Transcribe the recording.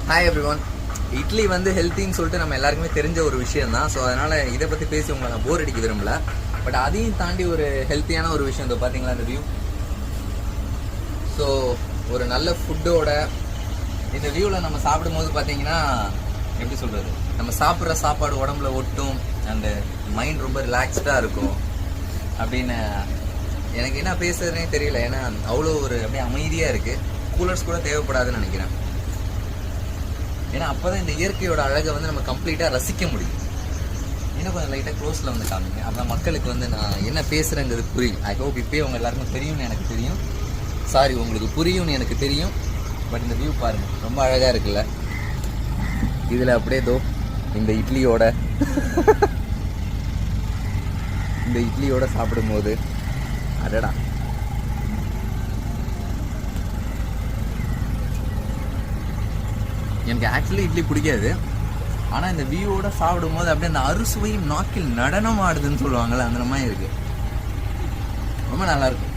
Hi everyone. Idli வந்து ஹெல்த்தின்னு சொல்லிட்டு நம்ம எல்லாருக்குமே தெரிஞ்ச ஒரு விஷயம் தான். ஸோ அதனால் இதை பற்றி பேசி உங்களை நான் போர் அடிக்க விரும்பல. பட் அதையும் தாண்டி ஒரு ஹெல்த்தியான ஒரு விஷயம் இதோ பார்த்தீங்களா இந்த வியூ. ஸோ ஒரு நல்ல ஃபுட்டோட இந்த வியூவில் நம்ம சாப்பிடும்போது பார்த்தீங்கன்னா எப்படி சொல்கிறது, நம்ம சாப்பிட்ற சாப்பாடு உடம்புல ஒட்டும், அண்டு மைண்ட் ரொம்ப ரிலாக்ஸ்டாக இருக்கும் அப்படின்னு எனக்கு என்ன பேசுறதுனே தெரியல. ஏன்னா அவ்வளோ ஒரு அப்படியே அமைதியாக இருக்குது. கூலர்ஸ் கூட தேவைப்படாதுன்னு நினைக்கிறேன். ஏன்னா அப்போ தான் இந்த இயற்கையோட அழகை வந்து நம்ம கம்ப்ளீட்டாக ரசிக்க முடியும். இன்னும் கொஞ்சம் லைட்டாக க்ளோஸில் வந்து காமிங்க. அப்புறம் மக்களுக்கு வந்து நான் என்ன பேசுகிறேங்கிறது புரியும். ஐ ஹோப் இப்போயே உங்கள் எல்லாருக்கும் தெரியும்னு எனக்கு தெரியும். சாரி, உங்களுக்கு புரியும்னு எனக்கு தெரியும். பட் இந்த வியூ பாருங்கள், ரொம்ப அழகாக இருக்குல்ல. இதில் அப்படியே தோ இந்த இட்லியோட சாப்பிடும்போது அடடா, எனக்கு ஆக்சுவலி இட்லி பிடிக்காது. ஆனால் இந்த வியூவோட சாப்பிடும்போது அப்படியே அந்த அறுசுவையும் நாக்கில் நடனம் ஆடுதுன்னு சொல்லுவாங்கள்ல, அந்த மாதிரி இருக்குது. ரொம்ப நல்லாயிருக்கும்.